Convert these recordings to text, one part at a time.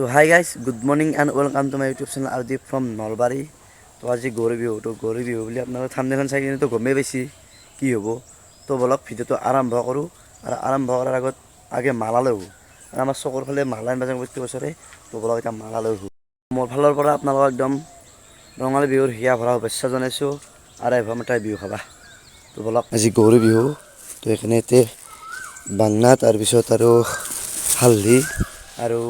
তো hi guys, good morning and welcome to my YouTube channel Ardeep from Nalbari. তো আজি গৰু বিহু। তো গৰু বিহু বুলি আপোনালোকে থাম্বনেইলখন চাই কিনে তো গমেই পাইছে কি হ'ব। তো বলক ভিডিঅ'টো আৰম্ভ কৰোঁ। আৰু আৰম্ভ কৰাৰ আগত আগে মালা লৈ আহোঁ। আৰু আমাৰ চকুৰ ফালে মালা আনিব যাওঁ প্ৰতি বছৰে। তো বলক এতিয়া মালা লৈ আহোঁ। মোৰ ফালৰ পৰা আপোনালোকক একদম ৰঙালী বিহুৰ হিয়া ভৰা শুভেচ্ছা জনাইছোঁ। আৰু আহিব আমাৰ বিহু খাবা। তো বলক আজি গৰু বিহু। তো এইখিনি এতিয়া বাংনা, তাৰপিছত আৰু হালধি আৰু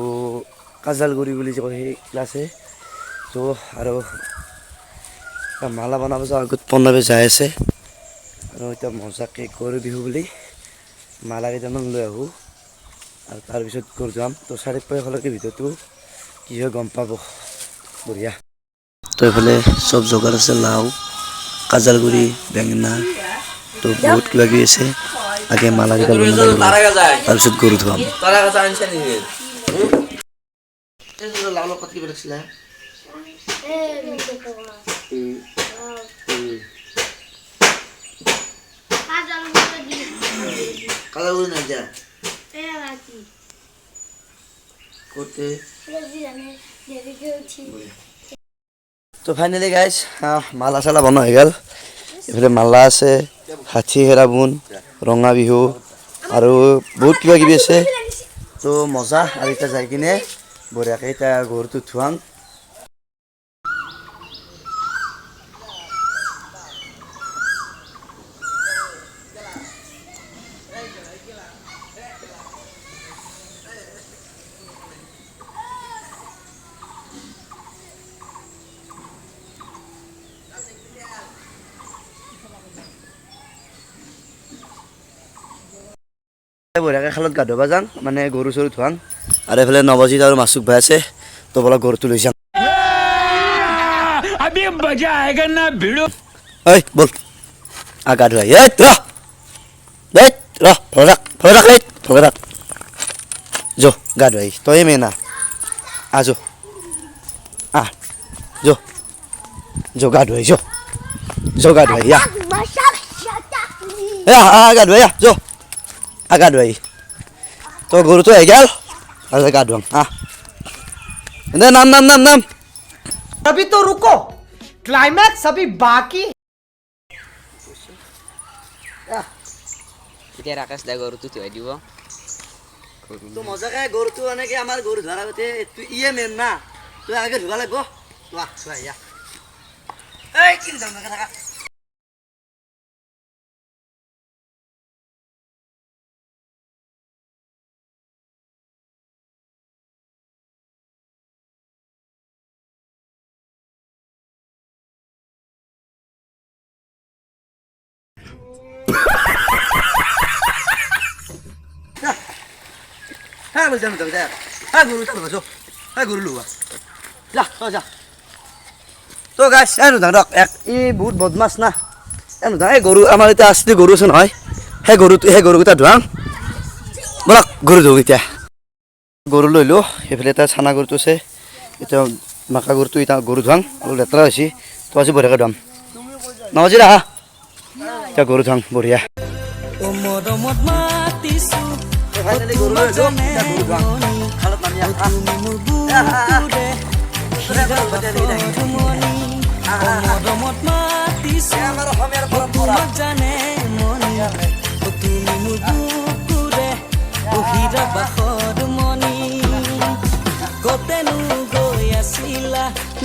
কাজালগুৰি বুলি যে কয় সেই আছে। তো আৰু মালা বনাব যাওঁ, আগত বনাব যাই আছে। আৰু এতিয়া মজাকৈ গৰু বিহু বুলি মালা কেইটামান লৈ আহোঁ। আৰু তাৰপিছত গৰু যাম। তো চাৰিওফালে ভিডিঅ'টো কি হয় গম পাব। বঢ়িয়া। তো এইফালে চব যোগাৰ আছে, লাও, কাজালগুৰি, বেঙেনা, তো বহুত কিবা কিবি আছে। আগে মালাকেইটা বনাব লাগিব, তাৰপিছত গৰু ধুৱাম। লাও লগত কি বেলেগছিলে? কাজালগুৰি নাই যা কৰতে। তো ফাইনালি গাইজ মালা চালা বনোৱা হৈ গ'ল। এইফালে মালা আছে, হাতী হেৰা বুন, ৰঙা বিহু আৰু বহুত কিবা কিবি আছে। তো মজা। আৰু এতিয়া যাই কিনে বঢ়িয়াকৈ এতিয়া গৰুটো ধুৱাম। বঢ়িয়াকৈ খালত গা ধুবা যাওঁ, মানে গৰু চৰু ধুৱাং। আৰু এইফালে নৱজিত আৰু মাছুক ভাই আছে। তো বলক গৰুটো লৈ যাম। ঐ বল গা ধুৱাই ফলক যো গা ধুৱাই তই মেনা আজো যো গা ধুৱাই যো গা ধুৱাই গা ধুৱাই যো গা ধুৱাই। তো গৰুটো আহি গেল আৰু গা ধুৱাম। নাম নাম নাম নাম। अभी तो रुको, क्लाइमैक्स अभी बाकी। এতিয়া ৰাকেশ দাই গৰুটো ধুৱাই দিব। তো মজাকে গৰুটো এনেকৈ আমাৰ গৰু ধোৱাৰ আগতে ইয়ে মেন না, তই আগে ধুবা লাগিব। এই কি থাকা হ্যাঁ বলছিলাম তো গরু চালো গরু লুবা যা যা। তো গাছ এনুধান ৰক ই বহুত বদমাছ না। এনুধান এই গৰু আমাৰ এতিয়া আছলি গৰু আছে নহয়, সেই গৰুকেইটা ধোৱাং। বলক গৰু ধোওঁ এতিয়া। গৰু লৈ লো। সেইফালে এটা চানা গৰুটো আছে, এতিয়া মাকা গৰুটো এতিয়া গৰু ধোৱাং। অলপ লেতেৰা হৈছে, তো আজি বঢ়িয়াকৈ ধোৱাম। নজিৰা হা এতিয়া গৰু ধোৱাং বঢ়িয়া। ফাইনালি গৰু লৈ লো, এতিয়া গৰু ধোৱাং। খালত নামি আমাৰ অসমীয়াৰ পৰম্পৰা। কতেনো গৈ আছিলা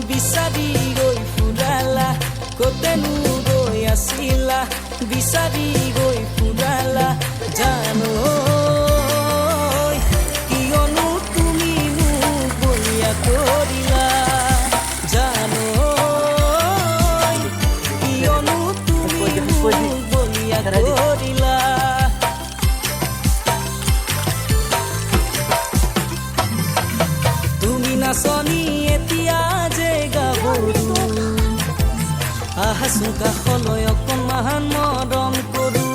বিচাৰি গৈ ফুৰালা, কতেনো গৈ আছিলা বিচাৰি গৈ ফুৰালা, জানো কিয়নো তুমি মোক বলিয়া কৰিলা, জানো কিয়নো তুমি মোক বলিয়া কৰিলা। তুমি নাচনি এতিয়া যে গাভৰু, আহাচোন কাষলৈ অকণমান মৰম কৰো,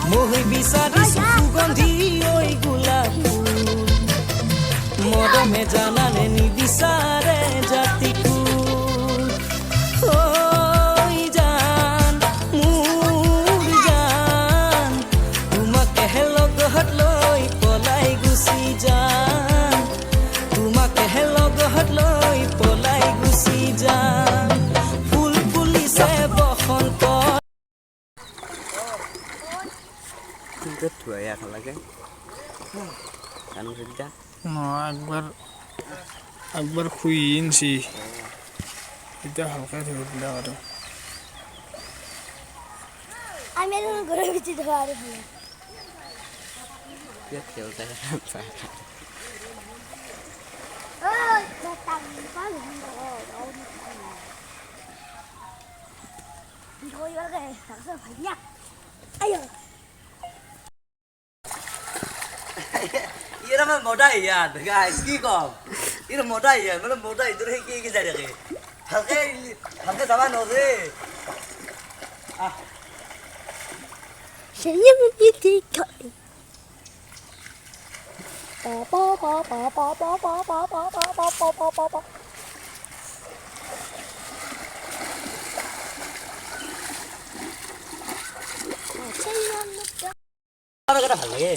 মই বিচাৰিছো সুগন্ধি ঐ গোলাপ ফুল, মৰমে জানানে নিবিচাৰে জাতি কুল। ঐ জান মোৰ জান, তোমাকে লগত লৈ পলাই গুচি যাম, পেট ধুৱাই এখন লাগে জানো সেটা একবার খুই ইনছি এটা হালকা ধরে দিলাম আর আমি ঘরে ভিতরে ধোয়া আর ভালো পেট খেলতে ওই তাম পাল ধোই লাগে সাকসা ভাইয়া আয়ো এরা মানে মোটা ইয়ার গাইস কি কম এরা মোটা ইয়ার মানে মোটা ইদুর হে কি যাই রে হালকা হালকা যাবা নরে সেই আমি ঠিক খাই পা পা পা পা পা পা পা পা পা পা পা পা পা পা আর এটা ভালো লাগে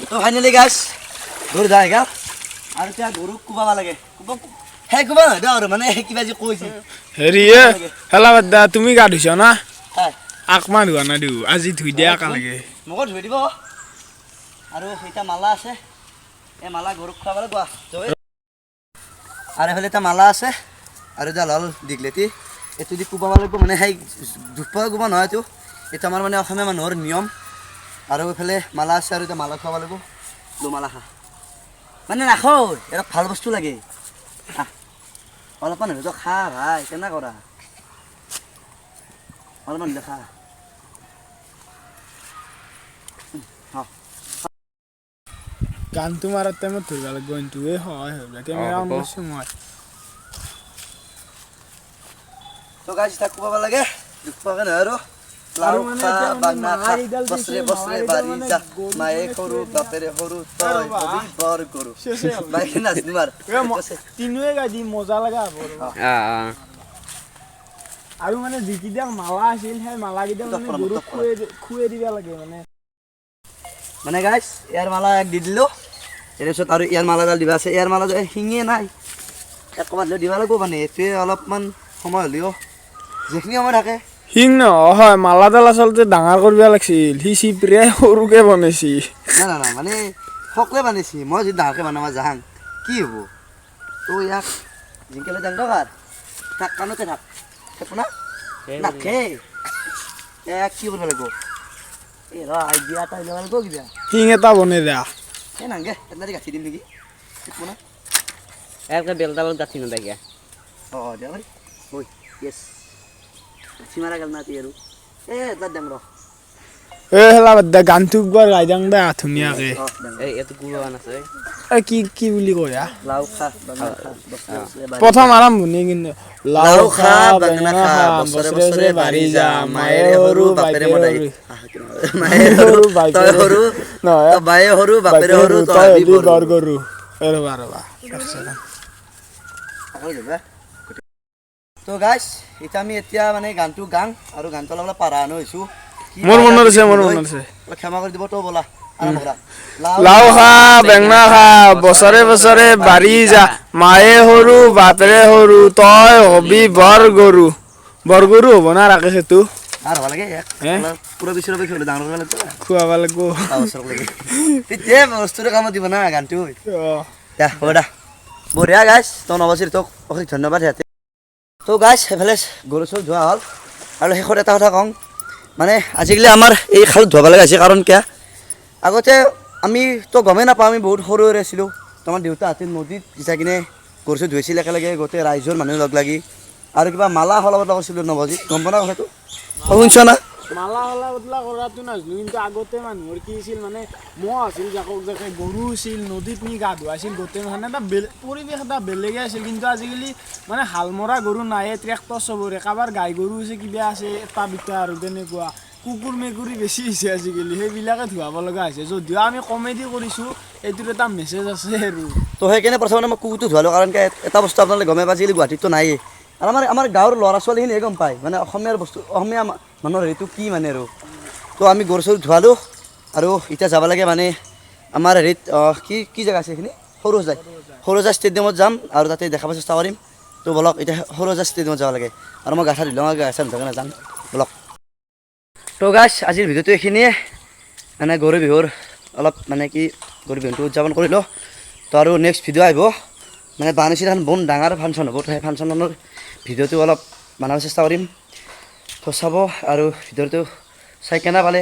তো ফাইনালি গাইস গরু যায় গা আর এতিয়া গরু কুবাবা লাগে হে কুবা নহয় দে আৰু মানে কিবা যে কৈছে হেৰি হেলা বাদ দা তুমি গা ধুইছ না হয় আকমা ধোৱা নাই দিও আজি ধুই দিয়া একা লাগে মোক ধুই দিব আৰু এটা মালা আছে এই মালা গৰুক খুৱাব লাগিব আৰু এফালে এটা মালা আছে আৰু এটা লাল দীঘলেতি এইটো দি কুবাব লাগিব মানে সেই দুপা কুবা নহয় এইটো এইটো আমাৰ মানে অসমীয়া মানুহৰ নিয়ম আৰু এইফালে মালা আছে আৰু এটা মালা খুৱাব লাগিব লো মালা খা মানে নাখাও এটা ভাল বস্তু লাগে অলপমান হয়তো খা ভাই কেনে কৰা অলপমান দেখা গানটো মাৰাৰ টাইমত ধৰিব লাগিব কিন্তু এই হয় কেমেৰা অন কৰিছোঁ মই তো গাইছ তাক কুবাব লাগে দুখ পোৱাকে নহয় আৰু লাও খা বাঙা খা বছৰে বছৰে বাঢ়ি যা মায়ে সৰু বাপেৰে সৰু তই হবি বৰ গৰু বাইকে নাচনি মাৰ তিনিওৱে গাই দি মজা লগা হ'ব আৰু মানে যিকেইটা মালা আছিল সেই মালাকেইটা মানে গৰুক খুৱাই দিব লাগে মানে গাইছ ইয়াৰ মালা এক দি দিলোঁ তাৰপিছত আৰু ইয়াৰ মালাডাল দিবা আছে ইয়াৰ মালা শিঙে নাই অকণমান হ'লেও দিব লাগিব মানে এইটোৱে অলপমান সময় হ'লেও যিখিনি সময় থাকে শিং নহয় মালাডাল আচলতে ডাঙৰ কৰিব লাগিছিল সি চিপৰিয়াই সৰুকে বনাইছি না না না মানে সকলোৱে বান্ধিছে মই যদি ডাঙৰকৈ বনাব যাওঁ কি হ'ব তো ইয়াক জিংকেলৈ যাং দৰকাৰ থাক কাণতে থাক থাকো না নাখে ইয়াক কি কৰিব লাগিব এই ৰ আইডিয়া এটা ল'ব লাগিব কিবা শিং এটা বনাই দিয়া এই নাংগে এটা দি গাঁঠি দিম নেকি থাকো না একটা বেলডাল গাঁঠি নাথাকে অঁ দিয়া ভাই ঐ য়েছ গাঁঠি মাৰা গেল না আৰু এটা দিম ৰ এই হেলা বাদ দে গানটো একবাৰ গাই দিওঁ দে ধুনীয়াকে এই এত গুবান আছে এই কি বুলি কয়া লাও খা বাঙা খা বছৰে বছৰে বাঢ়ি প্ৰথম আৰম্ভণি কিন্তু লাও খা বেঙেনা খা বছৰে বছৰে বাঢ়ি যা মায়ে সৰু বাপেৰে মদাই মায়ে সৰু তই সৰু নহয় বায়ে সৰু বাপেৰে সৰু তই তই হবি বৰ গৰু ৰবা তো গাইছ এতিয়া আমি এতিয়া মানে গানটো গাং আৰু গানটো অলপ পাৰা আনো হৈছোঁ মোৰ মনত আছে ক্ষমা কৰি দিব তো ব'লা আৰম্ভ কৰা লাও খা বেঙেনা খা বছৰে বছৰে বাঢ়ি যা মায়ে সৰু বাপেৰে সৰু তই হবি বৰ গৰু হ'ব না ৰাকেশ এইটো আৰু ভাল লাগে পুৰা বিচৰা খেলো ডাঙৰ কৰিব লাগিব খুৱাব লাগিব তেতিয়া বস্তুটো কামত দিব না গানটো দে হ'ব দা বঢ়িয়া গাইছ তই নৱশ্ৰী তোক অশেষ ধন্যবাদ সিহঁতে তো গাইছ সেইফালে গৰু চৰু ধোৱা হ'ল আৰু শেষত এটা কথা কওঁ মানে আজিকালি আমাৰ এই খালত ধুৱাব লগা হৈছে কাৰণ কিয় আগতে আমি তো গমেই নাপাওঁ আমি বহুত সৰু হৈ আছিলোঁ তো আমাৰ দেউতাহঁতে নদীত যাই কিনে গৰু চৰু ধুইছিল একেলগে গোটেই ৰাইজৰ মানুহ লগ লাগি আৰু কিবা মালা সলাব কৰিছিলোঁ নৱজি গম পোৱা কথাটো শুনিছ না মালা হলা বদলা কৰাটো নাজানো কিন্তু আগতে মানুহৰ কি আছিল মানে মহ আছিল জাকক জাকে গৰু আছিল নদীত নি গা ধুৱাইছিল গোটেই মানে এটা পৰিৱেশ এটা বেলেগে আছিল কিন্তু আজিকালি মানে হাল মৰা গৰু নাই ট্ৰেক্টৰ চবৰে কাৰোবাৰ গাই গৰু আছে কিবা আছে এটা দুটা আৰু তেনেকুৱা কুকুৰ মেকুৰী বেছি হৈছে আজিকালি সেইবিলাকে ধুৱাব লগা হৈছে যদিও আমি কমেডি কৰিছোঁ এইটোৰ এটা মেছেজ আছে আৰু তো সেইকাৰণে প্ৰথমতে মই কুকুৰটো ধুৱালোঁ কাৰণ এটা বস্তু আপোনালোকে গমে পাই আজিকালি গুৱাহাটীততো নায়েই আৰু আমাৰ গাঁৱৰ ল'ৰা ছোৱালীখিনিয়ে গম পায় মানে অসমীয়াৰ বস্তু অসমীয়া মানুহৰ হেৰিটো কি মানে আৰু তো আমি গৰু চৰু ধুৱালোঁ আৰু এতিয়া যাব লাগে মানে আমাৰ হেৰিত কি জেগা আছে এইখিনি সৰুসজাই ষ্টেডিয়ামত যাম আৰু তাতে দেখাব চেষ্টা কৰিম তো বলক এতিয়া সৰুসজাই ষ্টেডিয়ামত যাব লাগে আৰু মই গা চা ধুই লওঁ গা চা নুধুৱাকৈ নাযাওঁ বলক তো গাইছ আজিৰ ভিডিঅ'টো এইখিনিয়ে মানে গৰু বিহুৰ অলপ মানে কি গৰু বিহুটো উদযাপন কৰিলোঁ তো আৰু নেক্সট ভিডিঅ' আহিব মানে বানাৰসীত এখন বহুত ডাঙৰ ফাংচন হ'ব তো সেই ফাংচনৰ ভিডিঅ'টো অলপ বনাব চেষ্টা কৰিম তো চাব আৰু ভিডিঅ'টো চাই কেনে পালে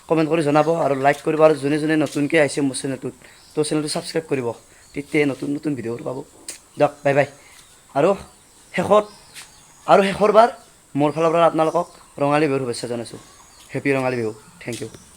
কমেণ্ট কৰি জনাব আৰু লাইক কৰিব আৰু যোনে যোনে নতুনকৈ আহিছে মোৰ চেনেলটোত তো চেনেলটো ছাবস্ক্ৰাইব কৰিব তেতিয়া নতুন নতুন ভিডিঅ'বোৰ পাব দিয়ক বাই বাই আৰু শেষৰ বাৰ মোৰ ফালৰ পৰা আপোনালোকক ৰঙালী বিহুৰ শুভেচ্ছা জনাইছোঁ happy Rongali Bihu thank U